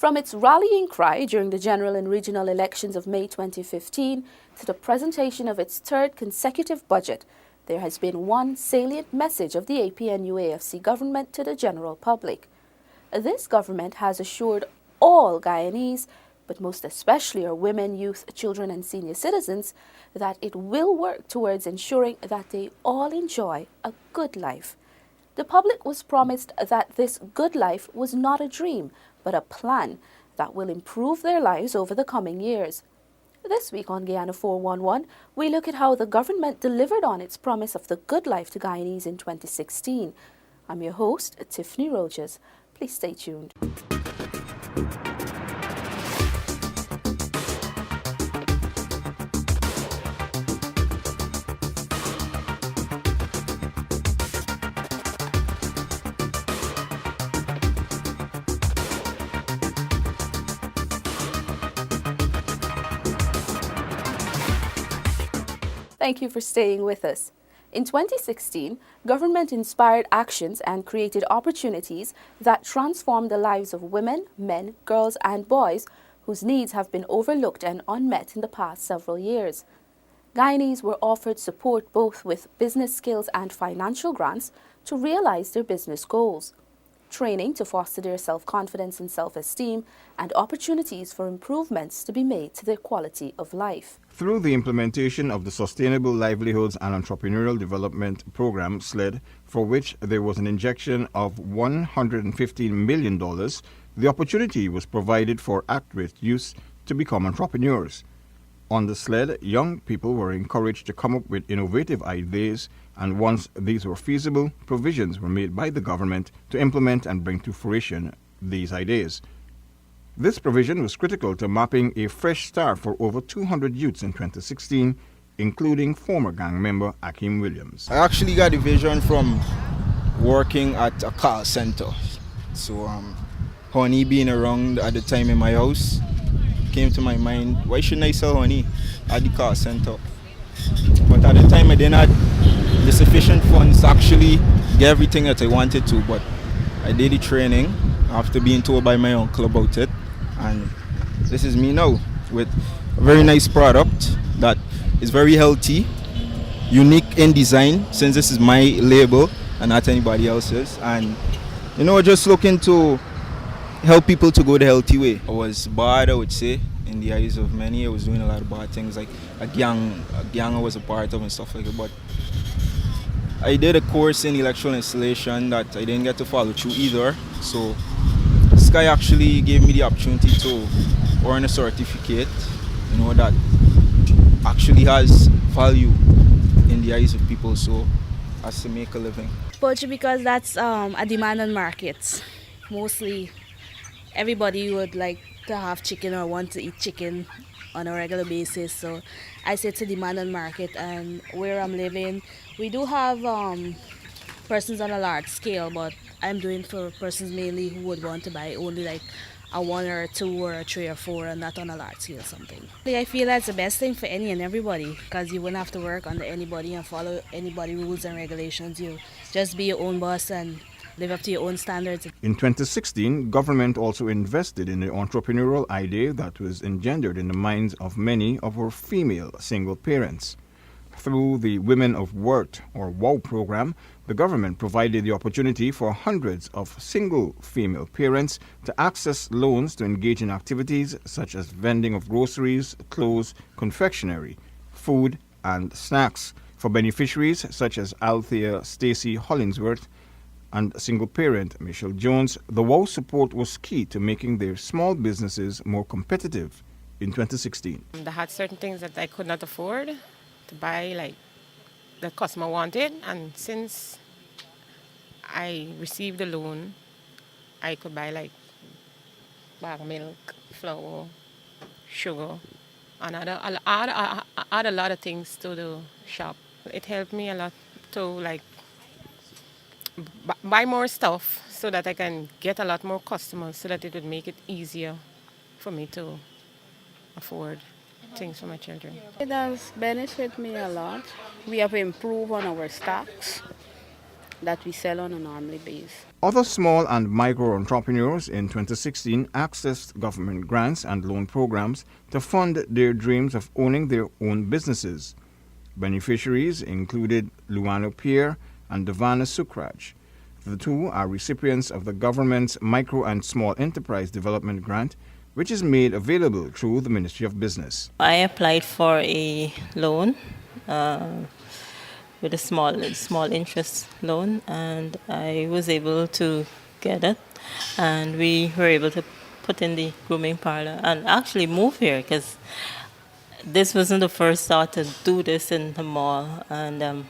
From its rallying cry during the general and regional elections of May 2015 to the presentation of its third consecutive budget, there has been one salient message of the APNU-AFC government to the general public. This government has assured all Guyanese, but most especially our women, youth, children and senior citizens, that it will work towards ensuring that they all enjoy a good life. The public was promised that this good life was not a dream, but a plan that will improve their lives over the coming years. This week on Guyana 411, we look at how the government delivered on its promise of the good life to Guyanese in 2016. I'm your host, Tiffany Rojas. Please stay tuned. Thank you for staying with us. In 2016, government inspired actions and created opportunities that transformed the lives of women, men, girls and boys whose needs have been overlooked and unmet in the past several years. Guyanese were offered support both with business skills and financial grants to realize their business goals, training to foster their self-confidence and self-esteem, and opportunities for improvements to be made to their quality of life. Through the implementation of the Sustainable Livelihoods and Entrepreneurial Development Program, SLED, for which there was an injection of $115 million, the opportunity was provided for at-risk youth to become entrepreneurs. On the SLED, young people were encouraged to come up with innovative ideas, and once these were feasible, provisions were made by the government to implement and bring to fruition these ideas. This provision was critical to mapping a fresh start for over 200 youths in 2016, including former gang member Akeem Williams. I actually got the vision from working at a call center. So honey being around at the time in my house came to my mind, why shouldn't I sell honey at the call center? But at the time I didn't have the sufficient funds to actually get everything that I wanted to, but I did the training after being told by my uncle about it. And this is me now with a very nice product that is very healthy, unique in design, since this is my label and not anybody else's. And just looking to help people to go the healthy way. I was bad, I would say, in the eyes of many. I was doing a lot of bad things, like a gang I was a part of and stuff like that. But I did a course in electrical installation that I didn't get to follow through either. So this guy actually gave me the opportunity to earn a certificate, that actually has value in the eyes of people, so as to make a living. Poultry, because that's a demand on markets. Mostly everybody would like to have chicken or want to eat chicken on a regular basis, so I say it's a demand on market. And where I'm living, we do have persons on a large scale, but I'm doing for persons mainly who would want to buy only like a 1 or a 2 or a 3 or 4 and not on a large scale something. I feel that's the best thing for any and everybody, because you wouldn't have to work under anybody and follow anybody rules and regulations. You just be your own boss and live up to your own standards. In 2016, government also invested in the entrepreneurial idea that was engendered in the minds of many of our female single parents. Through the Women of Worth or WOW program, the government provided the opportunity for hundreds of single female parents to access loans to engage in activities such as vending of groceries, clothes, confectionery, food, and snacks. For beneficiaries such as Althea Stacy Hollingsworth and single parent Michelle Jones, the WOW support was key to making their small businesses more competitive in 2016. I had certain things that I could not afford to buy, like the customer wanted, and since I received the loan, I could buy like bag of milk, flour, sugar, and add a lot of things to the shop. It helped me a lot to like buy more stuff so that I can get a lot more customers, so that it would make it easier for me to afford things for my children. It has benefited me a lot. We have improved on our stocks that we sell on a normal basis. Other small and micro entrepreneurs in 2016 accessed government grants and loan programs to fund their dreams of owning their own businesses. Beneficiaries included Luano Pierre and Devana Sukraj. The two are recipients of the government's Micro and Small Enterprise Development Grant, which is made available through the Ministry of Business. I applied for a loan with a small interest loan, and I was able to get it. And we were able to put in the grooming parlor and actually move here because this wasn't the first thought to do this in the mall. And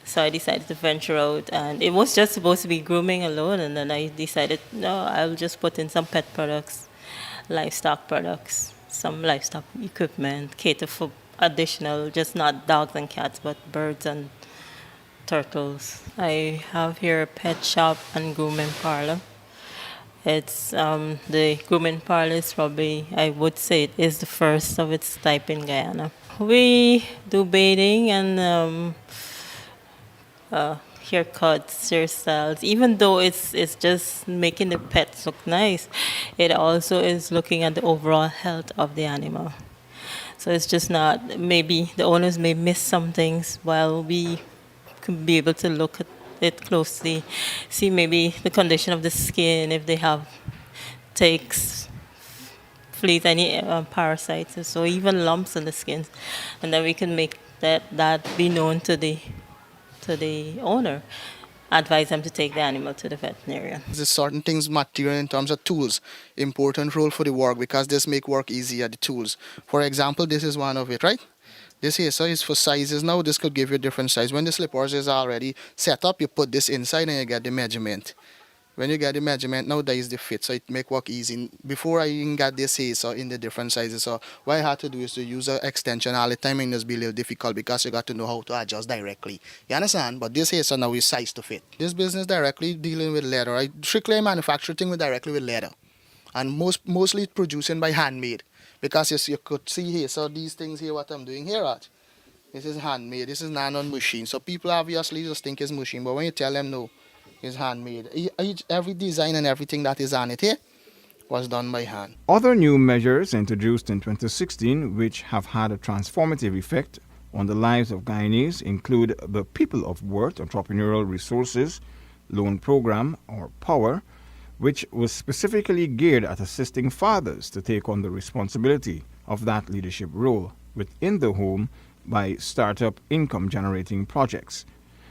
so I decided to venture out, and it was just supposed to be grooming alone. And then I decided, no, I'll just put in some pet products, livestock products, some livestock equipment, cater for additional, just not dogs and cats, but birds and turtles. I have here a pet shop and grooming parlor. It's the grooming parlor is probably, I would say, it is the first of its type in Guyana. We do bathing and haircuts, hairstyles. Even though it's just making the pets look nice, it also is looking at the overall health of the animal. So it's just not, maybe the owners may miss some things while we could be able to look at it closely, see maybe the condition of the skin, if they have ticks, fleas, any parasites, so even lumps in the skin. And then we can make that be known to the owner, advise them to take the animal to the veterinarian. There's certain things material in terms of tools, important role for the work because this make work easier, the tools. For example, this is one of it, right? This here, so is for sizes now. This could give you a different size. When the slippers is already set up, you put this inside and you get the measurement. When you get the measurement, now that is the fit, so it make work easy. Before I even got this here, so in the different sizes, so what I had to do is to use an extension all the time, and it's be a little difficult because you got to know how to adjust directly. You understand? But this here, so now is size to fit. This business directly dealing with leather. I strictly manufacture things directly with leather, and mostly producing by handmade. Because as you could see here, so these things here, what I'm doing here at, this is handmade, this is not on machine. So people obviously just think it's machine, but when you tell them no, it's handmade. Every design and everything that is on it here was done by hand. Other new measures introduced in 2016 which have had a transformative effect on the lives of Guyanese include the People of Worth Entrepreneurial Resources Loan Program, or POWER, which was specifically geared at assisting fathers to take on the responsibility of that leadership role within the home by startup income-generating projects.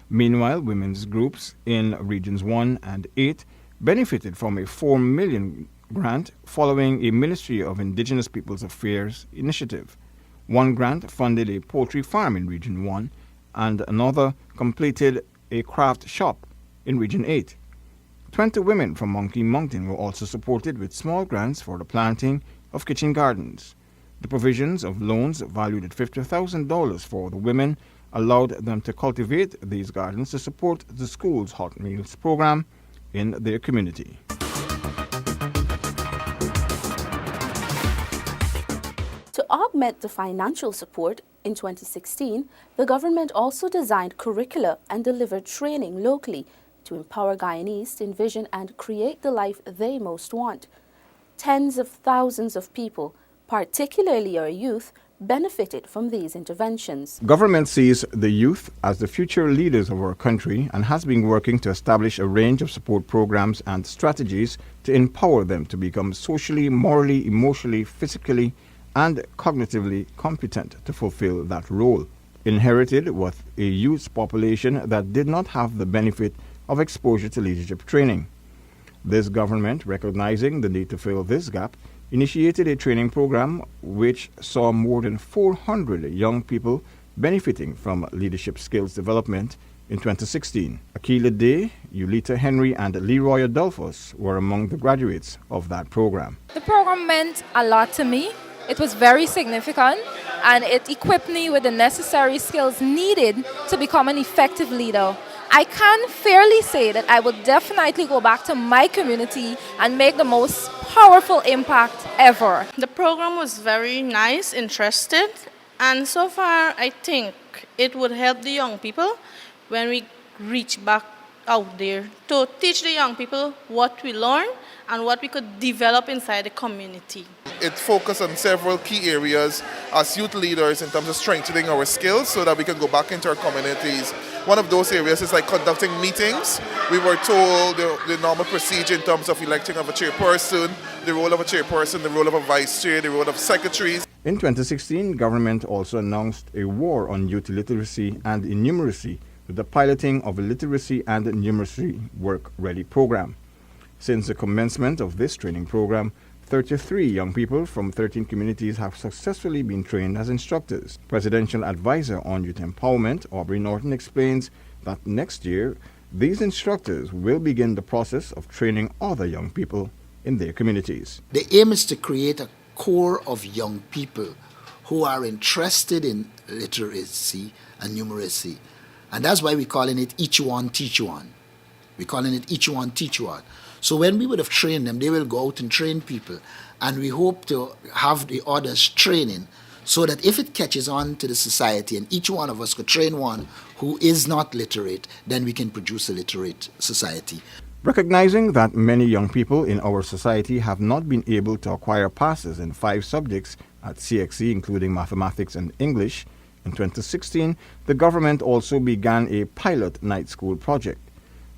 Meanwhile, women's groups in Regions 1 and 8 benefited from a $4 million grant following a Ministry of Indigenous Peoples Affairs initiative. One grant funded a poultry farm in Region 1, and another completed a craft shop in Region 8. 20 women from Monkey Mountain were also supported with small grants for the planting of kitchen gardens. The provisions of loans valued at $50,000 for the women allowed them to cultivate these gardens to support the school's hot meals program in their community. To augment the financial support, in 2016, the government also designed curricula and delivered training locally to empower Guyanese to envision and create the life they most want. Tens of thousands of people, particularly our youth, benefited from these interventions. Government sees the youth as the future leaders of our country and has been working to establish a range of support programs and strategies to empower them to become socially, morally, emotionally, physically, and cognitively competent to fulfill that role. Inherited with a youth population that did not have the benefit of exposure to leadership training. This government, recognizing the need to fill this gap, initiated a training program which saw more than 400 young people benefiting from leadership skills development in 2016. Akila Day, Yulita Henry, and Leroy Adolphus were among the graduates of that program. The program meant a lot to me. It was very significant, and it equipped me with the necessary skills needed to become an effective leader. I can fairly say that I will definitely go back to my community and make the most powerful impact ever. The program was very nice, interested, and so far I think it would help the young people when we reach back out there to teach the young people what we learn and what we could develop inside the community. It focused on several key areas as youth leaders in terms of strengthening our skills so that we can go back into our communities. One of those areas is like conducting meetings. We were told the normal procedure in terms of electing of a chairperson, the role of a chairperson, the role of a vice chair, the role of secretaries. In 2016, government also announced a war on youth literacy and numeracy with the piloting of a literacy and numeracy work-ready program. Since the commencement of this training program, 33 young people from 13 communities have successfully been trained as instructors. Presidential Advisor on Youth Empowerment, Aubrey Norton, explains that next year, these instructors will begin the process of training other young people in their communities. The aim is to create a core of young people who are interested in literacy and numeracy. And that's why we're calling it Each One, Teach One. We're calling it Each One, Teach One. So when we would have trained them, they will go out and train people. And we hope to have the others training so that if it catches on to the society and each one of us could train one who is not literate, then we can produce a literate society. Recognizing that many young people in our society have not been able to acquire passes in 5 subjects at CXC, including mathematics and English, in 2016, the government also began a pilot night school project.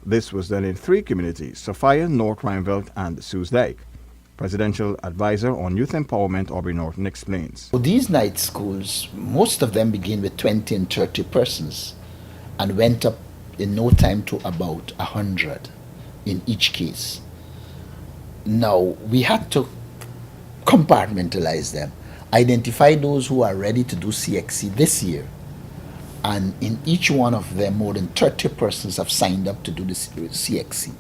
This was done in 3 communities, Sophia, North Rhineveld, and Soesdijk. Presidential Advisor on Youth Empowerment, Aubrey Norton, explains. So these night schools, most of them begin with 20 and 30 persons and went up in no time to about 100 in each case. Now, we had to compartmentalize them, identify those who are ready to do CXC this year. And in each one of them, more than 30 persons have signed up to do the CXC.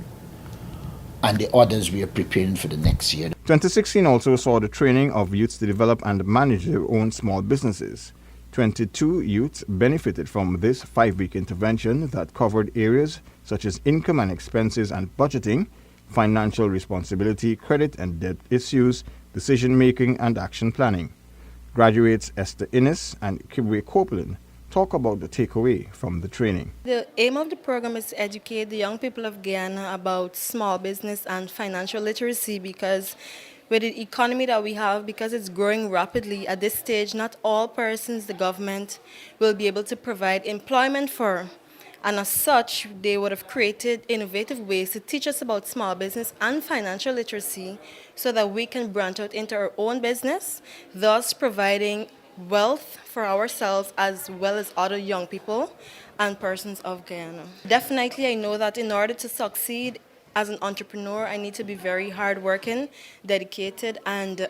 And the others we are preparing for the next year. 2016 also saw the training of youths to develop and manage their own small businesses. 22 youths benefited from this 5-week intervention that covered areas such as income and expenses and budgeting, financial responsibility, credit and debt issues, decision-making and action planning. Graduates Esther Innes and Kibwe Copeland talk about the takeaway from the training. The aim of the program is to educate the young people of Guyana about small business and financial literacy, because with the economy that we have, because it's growing rapidly at this stage, not all persons the government will be able to provide employment for. And as such, they would have created innovative ways to teach us about small business and financial literacy so that we can branch out into our own business, thus providing wealth for ourselves as well as other young people and persons of Guyana. Definitely, I know that in order to succeed as an entrepreneur, I need to be very hardworking, dedicated, and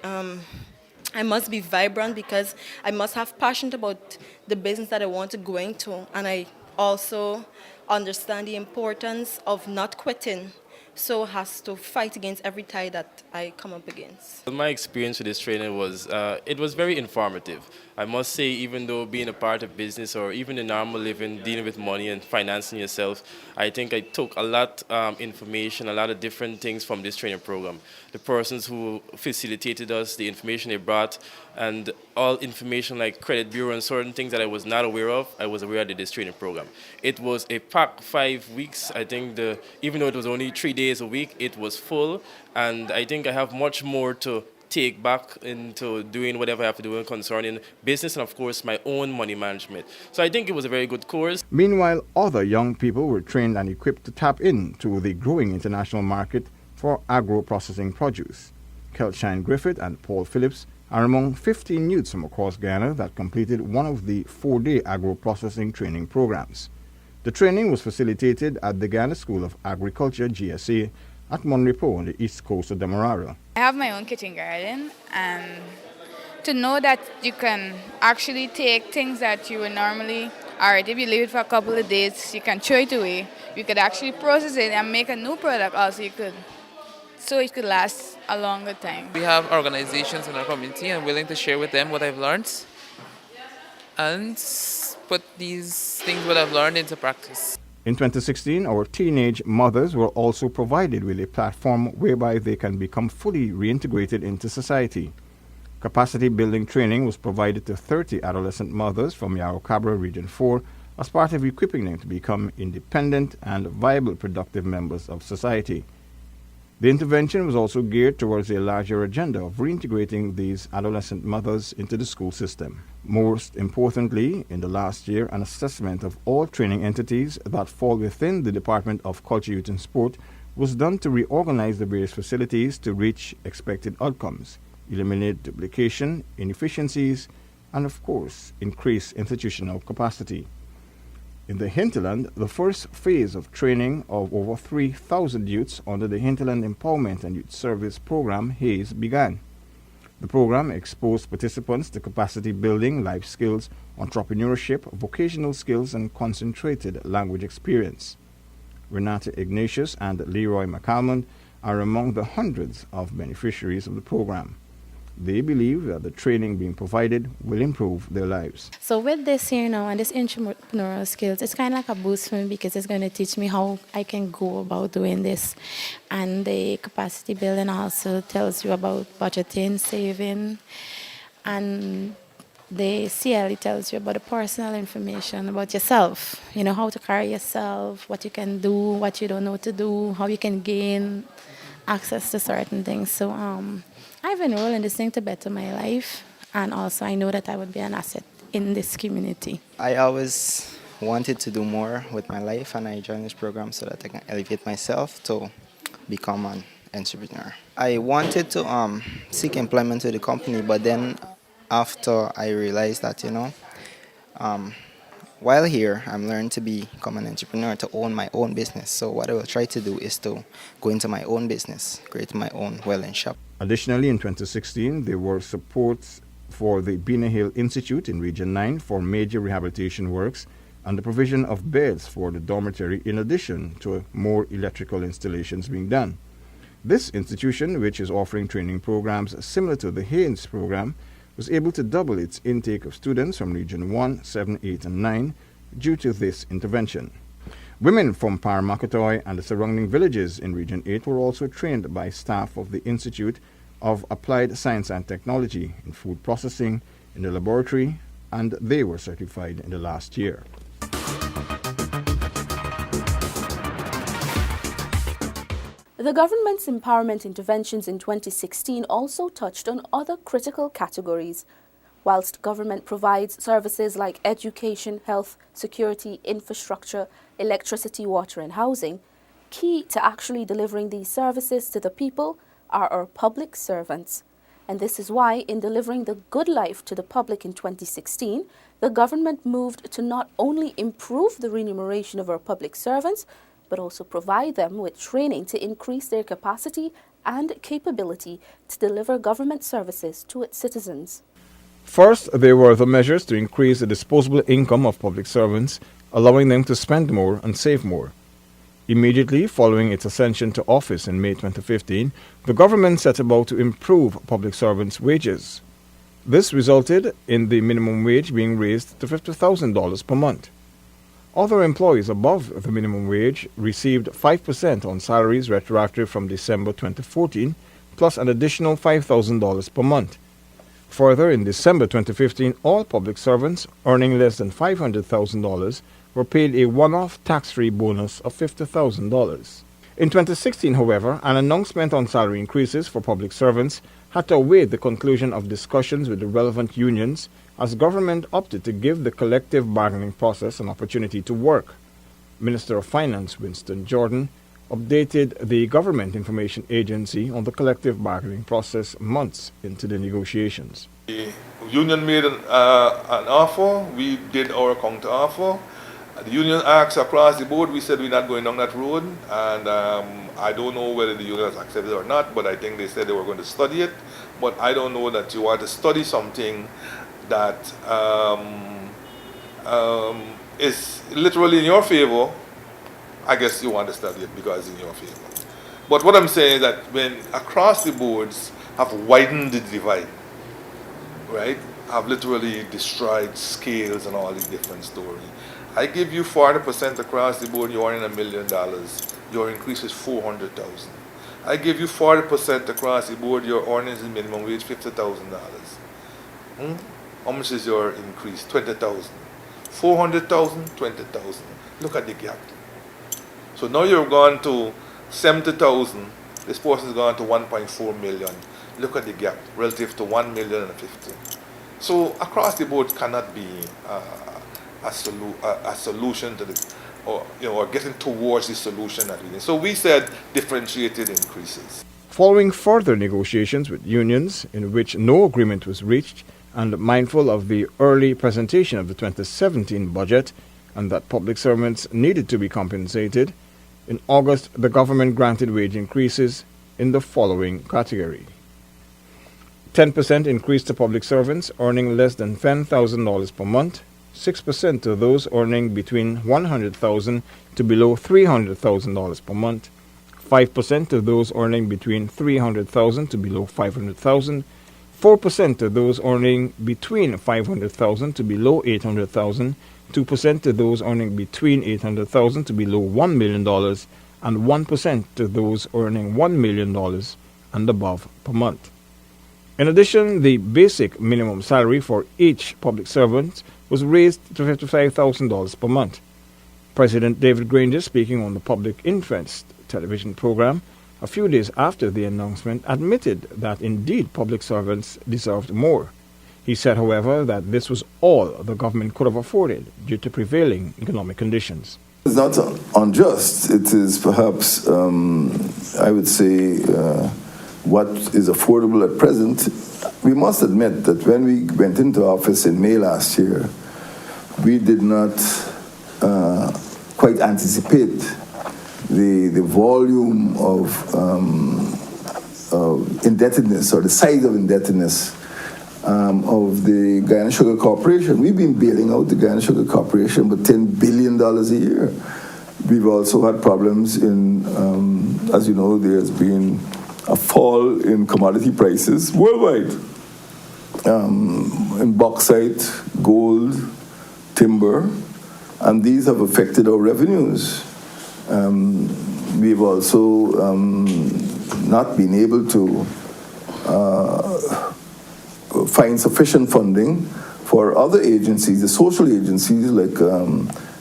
I must be vibrant because I must have passion about the business that I want to go into, and I also understand the importance of not quitting. So has to fight against every tie that I come up against. My experience with this training was, it was very informative. I must say, even though being a part of business or even in normal living, dealing with money and financing yourself, I think I took a lot information, a lot of different things from this training program. The persons who facilitated us, the information they brought, and all information like credit bureau and certain things that I was not aware of, I was aware of this training program. It was a packed 5 weeks. I think even though it was only 3 days a week, it was full, and I think I have much more to take back into doing whatever I have to do concerning business and, of course, my own money management. So I think it was a very good course. Meanwhile, other young people were trained and equipped to tap into the growing international market for agro-processing produce. Kelshine Griffith and Paul Phillips are among 15 youths from across Guyana that completed one of the 4-day agro-processing training programs. The training was facilitated at the Guyana School of Agriculture, GSA, at Monrepo on the east coast of Demerara. I have my own kitchen garden, and to know that you can actually take things that you would normally, alright, if you leave it for a couple of days, you can throw it away. You could actually process it and make a new product also. So it could last a longer time. We have organizations in our community and willing to share with them what I've learned and put these things what I've learned into practice. In 2016, our teenage mothers were also provided with a platform whereby they can become fully reintegrated into society. Capacity building training was provided to 30 adolescent mothers from Yarro Cabra Region 4 as part of equipping them to become independent and viable productive members of society. The intervention was also geared towards a larger agenda of reintegrating these adolescent mothers into the school system. Most importantly, in the last year, an assessment of all training entities that fall within the Department of Culture, Youth and Sport was done to reorganize the various facilities to reach expected outcomes, eliminate duplication, inefficiencies, and of course, increase institutional capacity. In the hinterland, the first phase of training of over 3,000 youths under the Hinterland Empowerment and Youth Service Program, HAYS, began. The program exposed participants to capacity building, life skills, entrepreneurship, vocational skills, and concentrated language experience. Renata Ignatius and Leroy McCalmont are among the hundreds of beneficiaries of the program. They believe that the training being provided will improve their lives. So with this here now and this entrepreneurial skills, it's kind of like a boost for me because it's going to teach me how I can go about doing this. And the capacity building also tells you about budgeting, saving, and the CLE tells you about the personal information about yourself. You know, how to carry yourself, what you can do, what you don't know to do, how you can gain access to certain things. So I've enrolled in this thing to better my life, and also I know that I would be an asset in this community. I always wanted to do more with my life, and I joined this program so that I can elevate myself to become an entrepreneur. I wanted to seek employment with the company, but then after I realized that, while here, I'm learning to become an entrepreneur, to own my own business. So what I will try to do is to go into my own business, create my own welding shop. Additionally, in 2016, there were supports for the Bina Hill Institute in Region 9 for major rehabilitation works and the provision of beds for the dormitory in addition to more electrical installations being done. This institution, which is offering training programs similar to the Haynes program, was able to double its intake of students from Region 1, 7, 8, and 9 due to this intervention. Women from Paramakatoy and the surrounding villages in Region 8 were also trained by staff of the Institute of Applied Science and Technology in food processing in the laboratory, and they were certified in the last year. The government's empowerment interventions in 2016 also touched on other critical categories. Whilst government provides services like education, health, security, infrastructure, electricity, water and housing, key to actually delivering these services to the people are our public servants. And this is why, in delivering the good life to the public in 2016, the government moved to not only improve the remuneration of our public servants, but also provide them with training to increase their capacity and capability to deliver government services to its citizens. First, there were the measures to increase the disposable income of public servants, allowing them to spend more and save more. Immediately following its ascension to office in May 2015, the government set about to improve public servants' wages. This resulted in the minimum wage being raised to $50,000 per month. Other employees above the minimum wage received 5% on salaries retroactive from December 2014, plus an additional $5,000 per month. Further, in December 2015, all public servants earning less than $500,000 were paid a one-off tax-free bonus of $50,000. In 2016, however, an announcement on salary increases for public servants had to await the conclusion of discussions with the relevant unions as government opted to give the collective bargaining process an opportunity to work. Minister of Finance Winston Jordan updated the Government Information Agency on the collective bargaining process months into the negotiations. The union made an offer, we did our counter offer. The union asked across the board, we said we're not going down that road, and I don't know whether the union has accepted it or not, but I think they said they were going to study it. But I don't know that you want to study something that is literally in your favor. I guess you want to study it because it's in your favor. But what I'm saying is that when across the boards have widened the divide, right, have literally destroyed scales and all these different stories. I give you 40% across the board, you're earning $1 million. Your increase is $400,000. I give you 40% across the board, your earnings in minimum wage $50,000. How much is your increase? $20,000. 400,000, 20,000. Look at the gap. So now you've gone to 70,000. This person has gone to 1.4 million. Look at the gap relative to 1,050,000. So across the board cannot be a solution to the, or getting towards the solution that we need. So we said differentiated increases. Following further negotiations with unions in which no agreement was reached, and mindful of the early presentation of the 2017 budget and that public servants needed to be compensated, in August the government granted wage increases in the following category. 10% increase to public servants earning less than $10,000 per month, 6% to those earning between $100,000 to below $300,000 per month, 5% to those earning between $300,000 to below $500,000, 4% to those earning between $500,000 to below $800,000, 2% to those earning between $800,000 to below $1 million, and 1% to those earning $1 million and above per month. In addition, the basic minimum salary for each public servant was raised to $55,000 per month. President David Granger, speaking on the Public Interest television program a few days after the announcement, admitted that indeed public servants deserved more. He said, however, that this was all the government could have afforded due to prevailing economic conditions. It's not unjust. It is perhaps, I would say, what is affordable at present. We must admit that when we went into office in May last year, we did not quite anticipate the volume of indebtedness, or the size of indebtedness of the Guyana Sugar Corporation. We've been bailing out the Guyana Sugar Corporation with $10 billion a year. We've also had problems in, as you know, there's been a fall in commodity prices worldwide, in bauxite, gold, timber, and these have affected our revenues. We've also not been able to find sufficient funding for other agencies, the social agencies like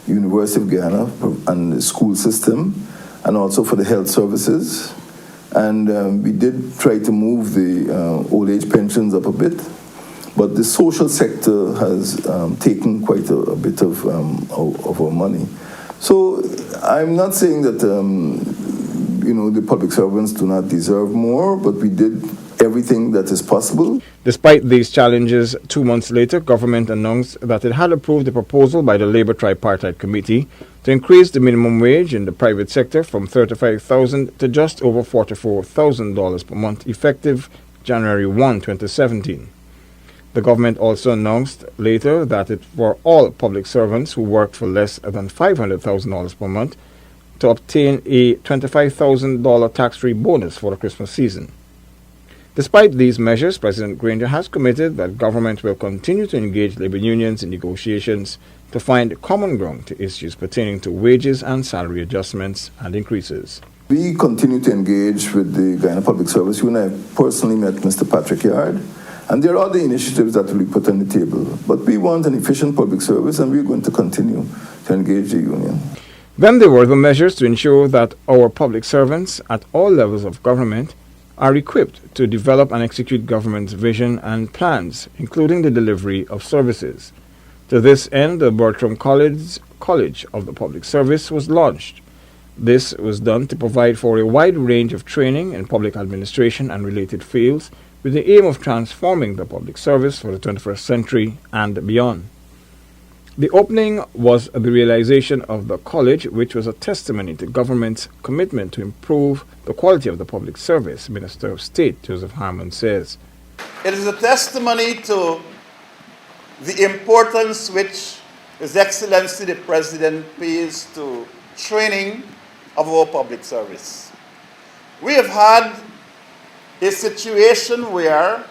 University of Guyana and the school system, and also for the health services. And we did try to move the old age pensions up a bit, but the social sector has taken quite a bit of our money. So I'm not saying that the public servants do not deserve more, but we did everything that is possible. Despite these challenges, 2 months later, government announced that it had approved a proposal by the Labour Tripartite Committee to increase the minimum wage in the private sector from $35,000 to just over $44,000 per month, effective January 1, 2017. The government also announced later that it for all public servants who worked for less than $500,000 per month to obtain a $25,000 tax-free bonus for the Christmas season. Despite these measures, President Granger has committed that government will continue to engage labor unions in negotiations to find common ground to issues pertaining to wages and salary adjustments and increases. We continue to engage with the Guyana Public Service Union. I personally met Mr. Patrick Yard, and there are other initiatives that will be put on the table. But we want an efficient public service, and we're going to continue to engage the union. Then there were the measures to ensure that our public servants at all levels of government are equipped to develop and execute government's vision and plans, including the delivery of services. To this end, the Bertram College of the Public Service was launched. This was done to provide for a wide range of training in public administration and related fields, with the aim of transforming the public service for the 21st century and beyond. The opening was the realization of the college, which was a testimony to government's commitment to improve the quality of the public service, Minister of State Joseph Harmon says. It is a testimony to the importance which His Excellency the President pays to training of our public service. We have had a situation where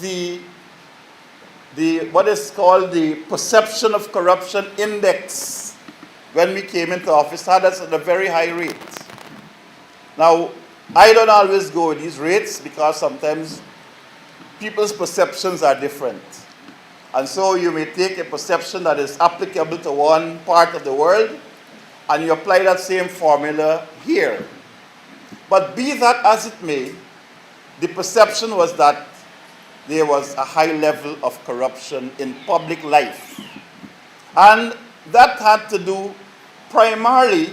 the what is called the perception of corruption index when we came into office had us at a very high rate. Now, I don't always go with these rates because sometimes people's perceptions are different. And so you may take a perception that is applicable to one part of the world and you apply that same formula here. But be that as it may, the perception was that there was a high level of corruption in public life. And that had to do primarily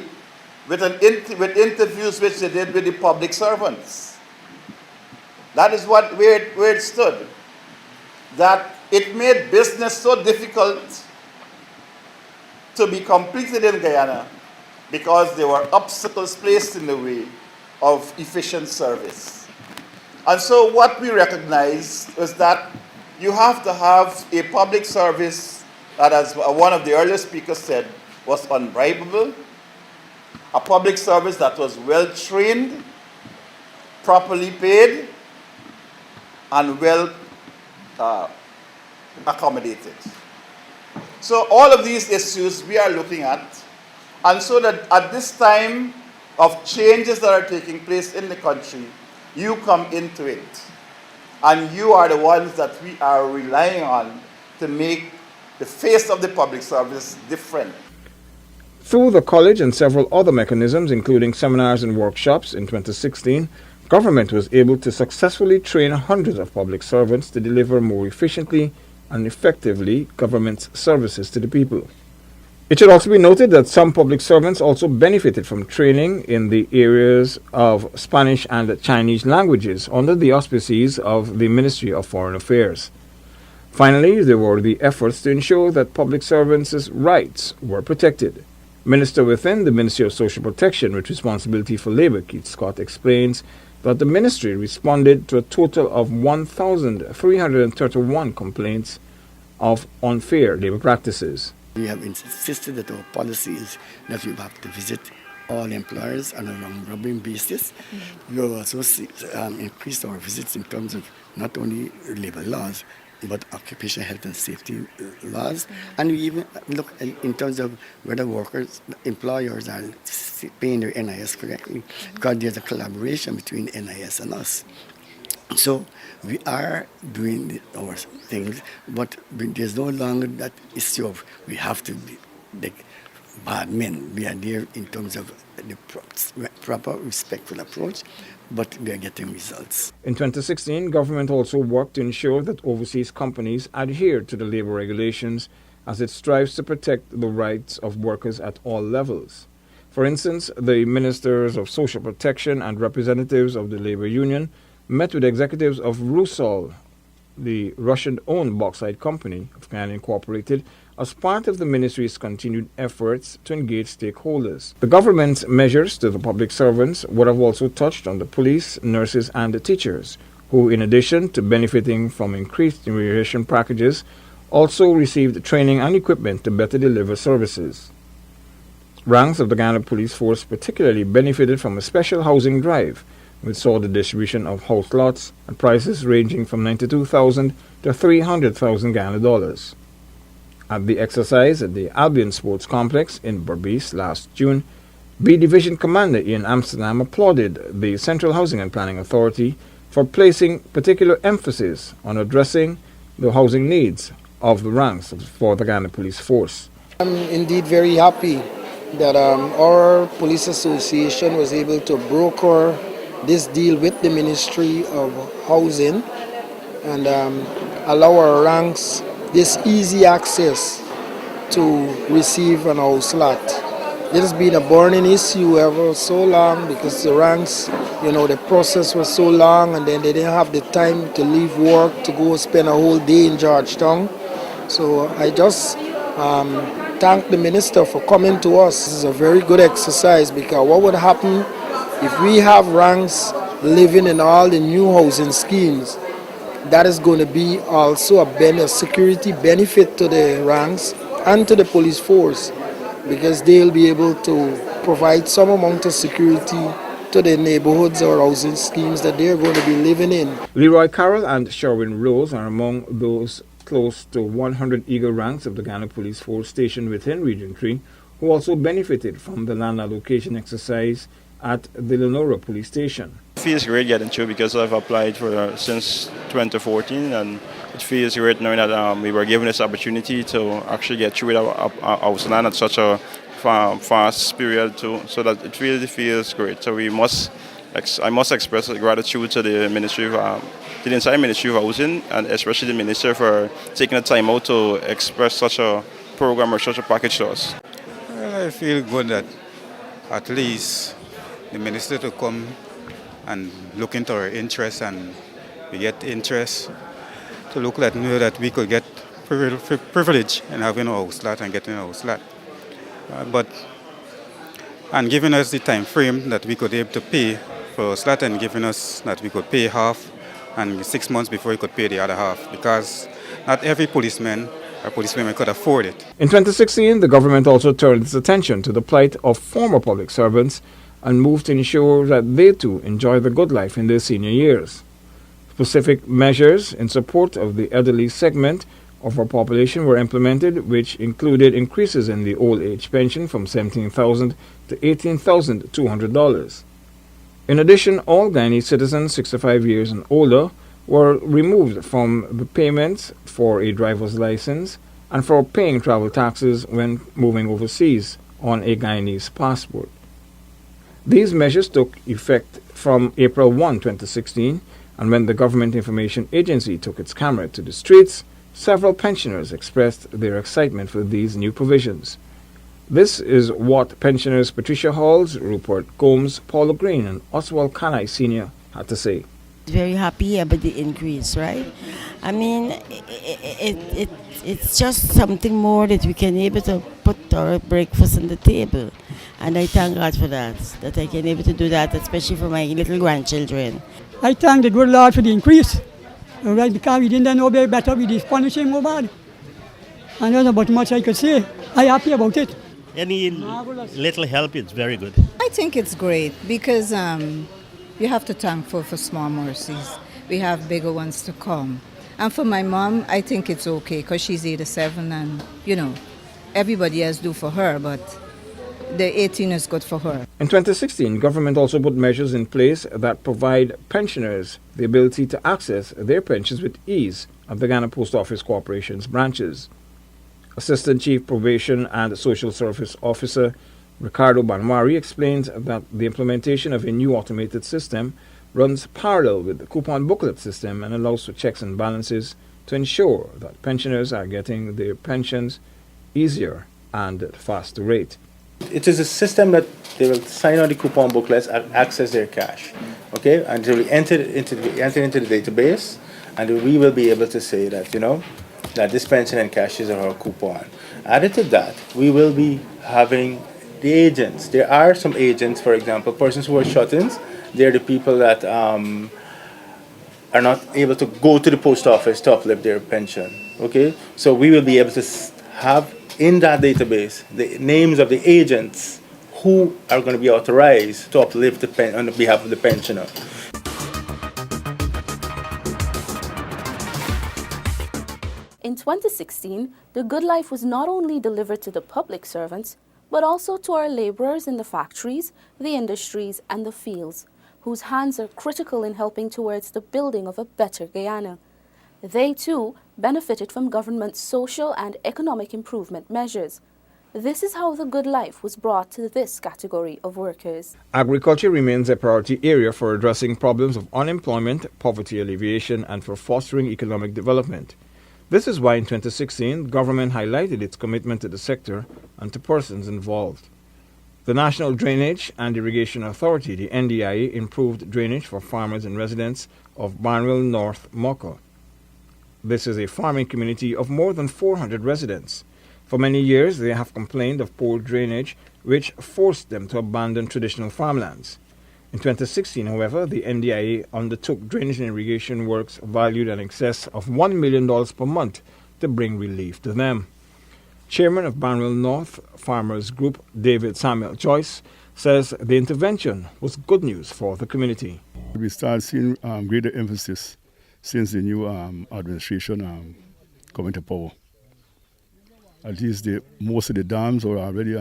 with interviews which they did with the public servants. That is where it stood. That it made business so difficult to be completed in Guyana because there were obstacles placed in the way of efficient service. And so what we recognized was that you have to have a public service that, as one of the earlier speakers said, was unbribable, a public service that was well trained, properly paid, and well accommodated. So all of these issues we are looking at, and so that at this time of changes that are taking place in the country, you come into it. And you are the ones that we are relying on to make the face of the public service different. Through the college and several other mechanisms, including seminars and workshops in 2016, government was able to successfully train hundreds of public servants to deliver more efficiently and effectively government services to the people. It should also be noted that some public servants also benefited from training in the areas of Spanish and Chinese languages under the auspices of the Ministry of Foreign Affairs. Finally, there were the efforts to ensure that public servants' rights were protected. Minister within the Ministry of Social Protection with responsibility for labor, Keith Scott, explains that the ministry responded to a total of 1,331 complaints of unfair labor practices. We have insisted that our policy is that we have to visit all employers on a round-robin basis. We have also increased our visits in terms of not only labor laws, but occupational health and safety laws. And we even look in terms of whether employers are paying their NIS correctly, because there's a collaboration between NIS and us. So we are doing our things, but there's no longer that issue of we have to be like bad men. We are there in terms of the proper, respectful approach, but we are getting results. In 2016, government also worked to ensure that overseas companies adhere to the labor regulations as it strives to protect the rights of workers at all levels. For instance, the Ministers of Social Protection and representatives of the labor union met with executives of Rusal, the Russian-owned bauxite company of Guyana Incorporated, as part of the ministry's continued efforts to engage stakeholders. The government's measures to the public servants would have also touched on the police, nurses, and the teachers, who, in addition to benefiting from increased remuneration packages, also received training and equipment to better deliver services. Ranks of the Guyana Police Force particularly benefited from a special housing drive, which saw the distribution of house lots at prices ranging from $92,000 to $300,000 Guyana dollars. At the exercise at the Albion Sports Complex in Berbice last June, B Division Commander Ian Amsterdam applauded the Central Housing and Planning Authority for placing particular emphasis on addressing the housing needs of the ranks for the Guyana Police Force. I'm indeed very happy that our police association was able to broker this deal with the Ministry of Housing and allow our ranks this easy access to receive an house lot. This has been a burning issue ever so long because the ranks, the process was so long and then they didn't have the time to leave work to go spend a whole day in Georgetown. So I just thank the minister for coming to us. This is a very good exercise because what would happen if we have ranks living in all the new housing schemes? That is going to be also a security benefit to the ranks and to the police force because they'll be able to provide some amount of security to the neighborhoods or housing schemes that they're going to be living in. Leroy Carroll and Sherwin Rose are among those close to 100 Eagle ranks of the Guyana Police Force stationed within Region 3 who also benefited from the land allocation exercise at the Lenora police station. It feels great getting through because I've applied for since 2014, and it feels great knowing that we were given this opportunity to actually get through with our house land at such a fast period too. So that it really feels great. So I must express gratitude to the to the entire Ministry of Housing, and especially the Minister for taking the time out to express such a program or such a package to us. Well, I feel good that at least the Minister to come and look into our interests, and we get interest to look at know that we could get privilege in having a house lot and getting a house lot. And giving us the time frame that we could be able to pay for a slot, and giving us that we could pay half and 6 months before we could pay the other half, because not every policeman or policewoman could afford it. In 2016, the government also turned its attention to the plight of former public servants and moved to ensure that they too enjoy the good life in their senior years. Specific measures in support of the elderly segment of our population were implemented, which included increases in the old age pension from $17,000 to $18,200. In addition, all Guyanese citizens 65 years and older were removed from the payments for a driver's license and for paying travel taxes when moving overseas on a Guyanese passport. These measures took effect from April 1, 2016, and when the Government Information Agency took its camera to the streets, several pensioners expressed their excitement for these new provisions. This is what pensioners Patricia Halls, Rupert Combs, Paulo Green, and Oswald Kanai Sr. had to say. Very happy about the increase, right? I mean, it's just something more that we can able to put our breakfast on the table. And I thank God for that I can able to do that, especially for my little grandchildren. I thank the good Lord for the increase. Right, because we didn't know better with this punishing nobody. And there's not about much I could say. I'm happy about it. Any little help is very good. I think it's great because you have to thank for small mercies. We have bigger ones to come. And for my mom, I think it's okay because she's 87 and, everybody else do for her, but the 18 is good for her. In 2016, government also put measures in place that provide pensioners the ability to access their pensions with ease at the Ghana Post Office Corporation's branches. Assistant Chief Probation and Social Service Officer Ricardo Banwari explains that the implementation of a new automated system runs parallel with the coupon booklet system and allows for checks and balances to ensure that pensioners are getting their pensions easier and at a faster rate. It is a system that they will sign on the coupon booklets and access their cash, okay? And they will enter into the database, and we will be able to say that, that this pension and cash is our coupon. Added to that, we will be having the agents. There are some agents, for example, persons who are shut-ins. They're the people that are not able to go to the post office to uplift their pension, okay? So we will be able to have in that database the names of the agents who are going to be authorized to uplift on behalf of the pensioner. In 2016, the good life was not only delivered to the public servants, but also to our laborers in the factories, the industries, and the fields, whose hands are critical in helping towards the building of a better Guyana. They, too, benefited from government's social and economic improvement measures. This is how the good life was brought to this category of workers. Agriculture remains a priority area for addressing problems of unemployment, poverty alleviation, and for fostering economic development. This is why in 2016, government highlighted its commitment to the sector and to persons involved. The National Drainage and Irrigation Authority, the NDIA, improved drainage for farmers and residents of Barnwell North, Mocha. This is a farming community of more than 400 residents. For many years, they have complained of poor drainage, which forced them to abandon traditional farmlands. In 2016, however, the NDIA undertook drainage and irrigation works valued in excess of $1 million per month to bring relief to them. Chairman of Barnwell North Farmers Group, David Samuel Joyce, says the intervention was good news for the community. We start seeing greater emphasis since the new administration coming to power. At least most of the dams are already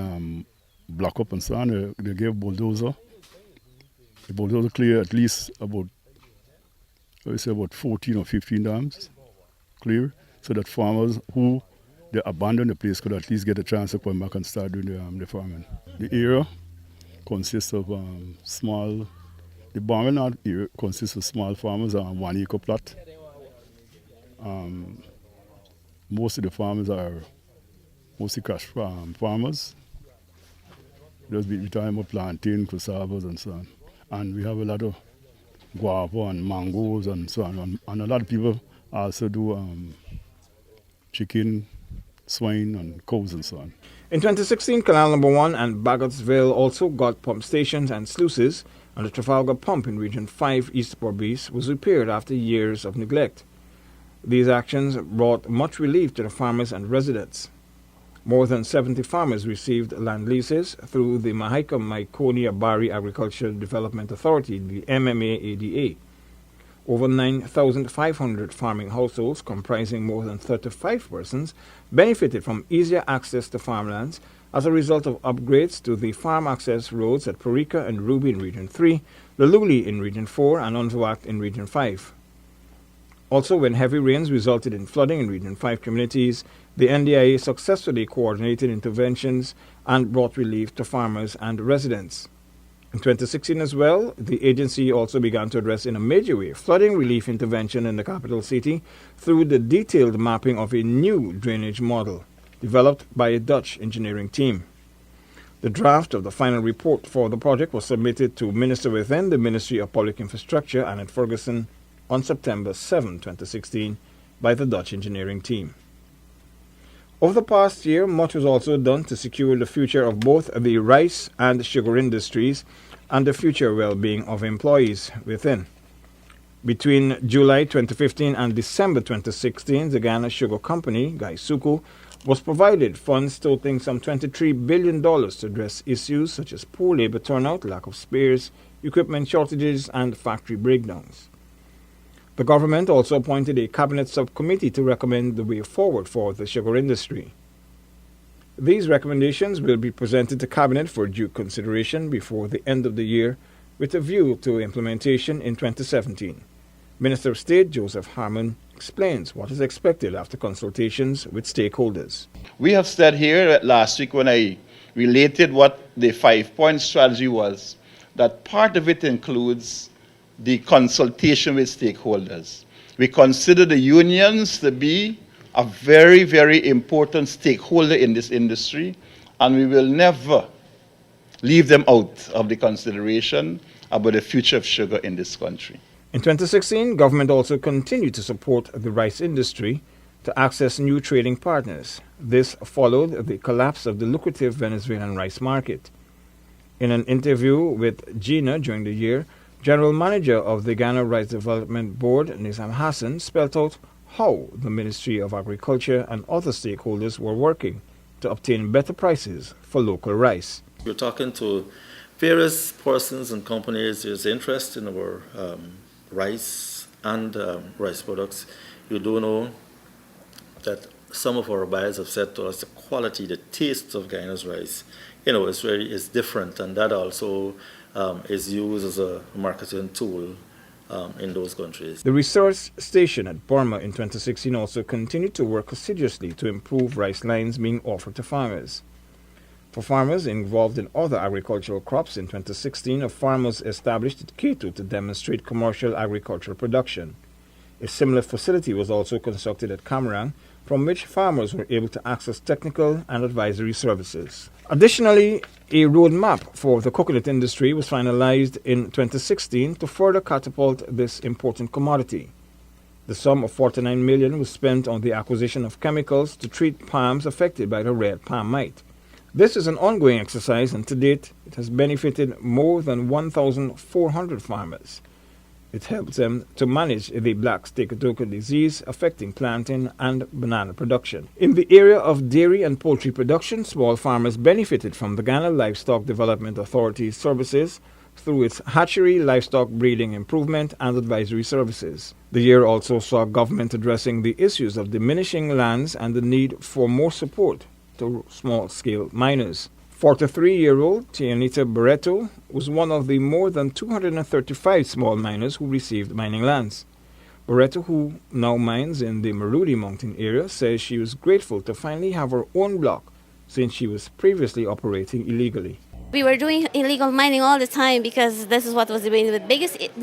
blocked up and so on. They gave bulldozer The board also clear at least about, I would say about 14 or 15 dams clear, so that farmers who they abandon the place could at least get a chance to come back and start doing the farming. The area consists of the Barmenard area consists of small farmers on 1 acre plot. Most of the farmers are mostly cash farmers. Just we talking about plantain, cassavas and so on. And we have a lot of guava and mangoes and so on. And a lot of people also do chicken, swine and cows and so on. In 2016, Canal Number 1 and Baggotsville also got pump stations and sluices, and the Trafalgar Pump in Region 5 East Berbice was repaired after years of neglect. These actions brought much relief to the farmers and residents. More than 70 farmers received land leases through the Mahaica-Maikonia Bari Agricultural Development Authority, the MMA-ADA. Over 9,500 farming households, comprising more than 35 persons, benefited from easier access to farmlands as a result of upgrades to the farm access roads at Parika and Ruby in Region 3, Lululi in Region 4, and Unzuak in Region 5. Also, when heavy rains resulted in flooding in Region 5 communities, the NDIA successfully coordinated interventions and brought relief to farmers and residents. In 2016 as well, the agency also began to address in a major way flooding relief intervention in the capital city through the detailed mapping of a new drainage model developed by a Dutch engineering team. The draft of the final report for the project was submitted to Minister within the Ministry of Public Infrastructure, Annette Ferguson, on September 7, 2016, by the Dutch engineering team. Over the past year, much was also done to secure the future of both the rice and sugar industries and the future well-being of employees within. Between July 2015 and December 2016, the Guyana Sugar Company, Gaisuku, was provided funds totaling some $23 billion to address issues such as poor labor turnout, lack of spares, equipment shortages, and factory breakdowns. The government also appointed a cabinet subcommittee to recommend the way forward for the sugar industry. These recommendations will be presented to cabinet for due consideration before the end of the year, with a view to implementation in 2017. Minister of State Joseph Harmon explains what is expected after consultations with stakeholders. We have said here last week when I related what the 5-point strategy was, that part of it includes the consultation with stakeholders. We consider the unions to be a very, very important stakeholder in this industry, and we will never leave them out of the consideration about the future of sugar in this country. In 2016, government also continued to support the rice industry to access new trading partners. This followed the collapse of the lucrative Venezuelan rice market. In an interview with Gina during the year, General Manager of the Ghana Rice Development Board, Nizam Hassan, spelled out how the Ministry of Agriculture and other stakeholders were working to obtain better prices for local rice. We're talking to various persons and companies whose interest in our rice and rice products. You do know that some of our buyers have said to us the quality, the taste of Guyana's rice, is different, and that also is used as a marketing tool in those countries. The resource station at Burma in 2016 also continued to work assiduously to improve rice lines being offered to farmers. For farmers involved in other agricultural crops in 2016, a farmers established at Ketu to demonstrate commercial agricultural production. A similar facility was also constructed at Camarang, from which farmers were able to access technical and advisory services. Additionally, a roadmap for the coconut industry was finalized in 2016 to further catapult this important commodity. The sum of $49 million was spent on the acquisition of chemicals to treat palms affected by the red palm mite. This is an ongoing exercise, and to date it has benefited more than 1,400 farmers. It helps them to manage the black stick-token disease affecting plantain and banana production. In the area of dairy and poultry production, small farmers benefited from the Ghana Livestock Development Authority services through its hatchery, livestock breeding improvement, and advisory services. The year also saw government addressing the issues of diminishing lands and the need for more support to small-scale miners. 43-year-old Tianita Barreto was one of the more than 235 small miners who received mining lands. Barreto, who now mines in the Marudi mountain area, says she was grateful to finally have her own block since she was previously operating illegally. We were doing illegal mining all the time because this is what was the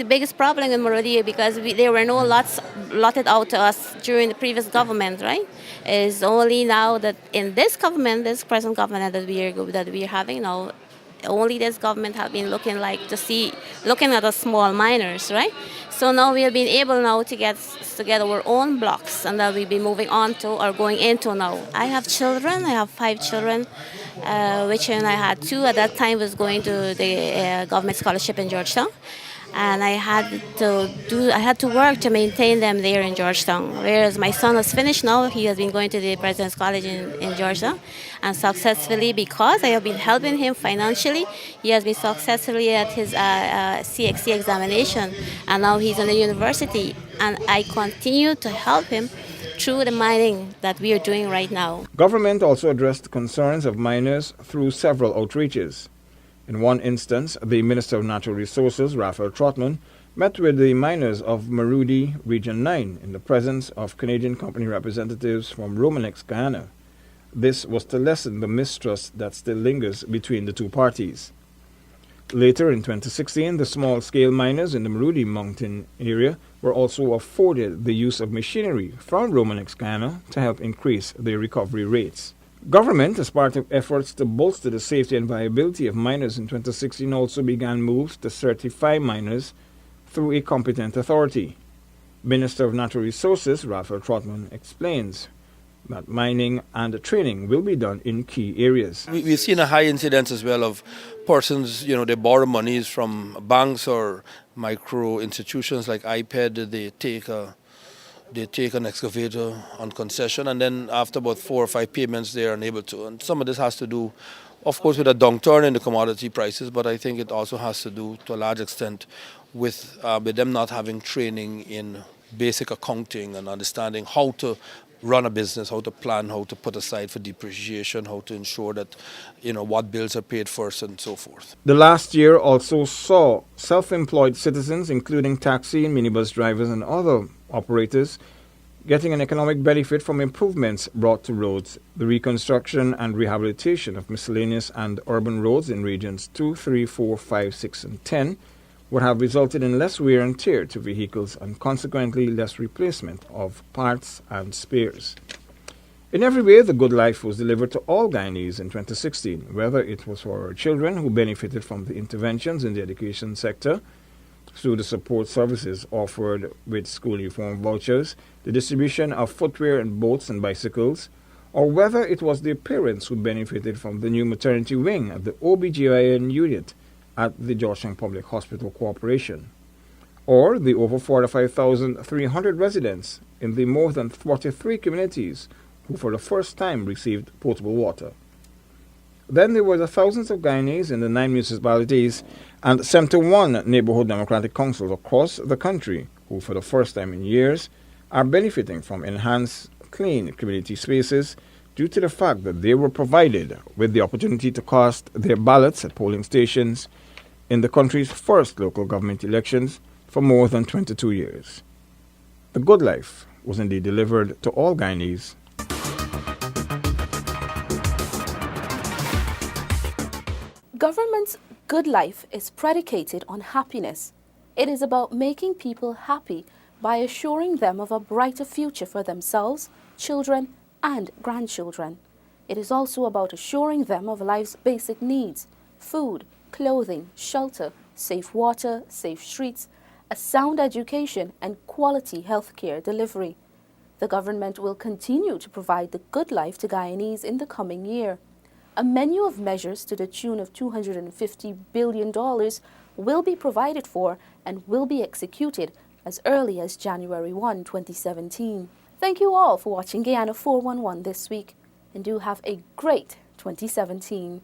biggest problem in Morodia, because there were no lots lotted out to us during the previous government, right? It's only now that in this government, this present government that we are having now, only this government have been looking at us small miners, right? So now we have been able now to get our own blocks, and that we'll be moving on to or going into now. I have children. I have 5 children, which I had 2 at that time was going to the government scholarship in Georgetown, and I had to work to maintain them there in Georgetown. Whereas my son has finished now, he has been going to the President's College in Georgetown, and successfully, because I have been helping him financially, he has been successfully at his CXC examination, and now he's in the university, and I continue to help him through the mining that we are doing right now. Government also addressed concerns of miners through several outreaches. In one instance, the Minister of Natural Resources, Raphael Trotman, met with the miners of Marudi Region 9 in the presence of Canadian company representatives from Romanex, Guyana. This was to lessen the mistrust that still lingers between the two parties. Later in 2016, the small-scale miners in the Marudi mountain area were also afforded the use of machinery from Romanex, Guyana to help increase their recovery rates. Government, as part of efforts to bolster the safety and viability of miners in 2016, also began moves to certify miners through a competent authority. Minister of Natural Resources, Raphael Trotman, explains that mining and training will be done in key areas. We've seen a high incidence as well of persons, they borrow monies from banks or micro institutions like iPad. They take an excavator on concession, and then after about 4 or 5 payments, they are unable to. And some of this has to do, of course, with a downturn in the commodity prices, but I think it also has to do, to a large extent, with them not having training in basic accounting and understanding how to run a business, how to plan, how to put aside for depreciation, how to ensure that, what bills are paid first and so forth. The last year also saw self-employed citizens, including taxi and minibus drivers and other operators, getting an economic benefit from improvements brought to roads. The reconstruction and rehabilitation of miscellaneous and urban roads in regions 2, 3, 4, 5, 6, and 10 would have resulted in less wear and tear to vehicles and consequently less replacement of parts and spares. In every way, the good life was delivered to all Guyanese in 2016, whether it was for our children who benefited from the interventions in the education sector, through the support services offered with school uniform vouchers, the distribution of footwear and boats and bicycles, or whether it was the parents who benefited from the new maternity wing at the OBGYN unit at the Georgetown Public Hospital Corporation, or the over 45,300 residents in the more than 43 communities who for the first time received potable water. Then there were the thousands of Guyanese in the 9 municipalities and 71 neighborhood democratic councils across the country who for the first time in years are benefiting from enhanced clean community spaces due to the fact that they were provided with the opportunity to cast their ballots at polling stations in the country's first local government elections for more than 22 years. The good life was indeed delivered to all Guyanese. Government's good life is predicated on happiness. It is about making people happy by assuring them of a brighter future for themselves, children, and grandchildren. It is also about assuring them of life's basic needs: food, clothing, shelter, safe water, safe streets, a sound education, and quality health care delivery. The government will continue to provide the good life to Guyanese in the coming year. A menu of measures to the tune of $250 billion will be provided for and will be executed as early as January 1, 2017. Thank you all for watching Guyana 411 this week, and do have a great 2017.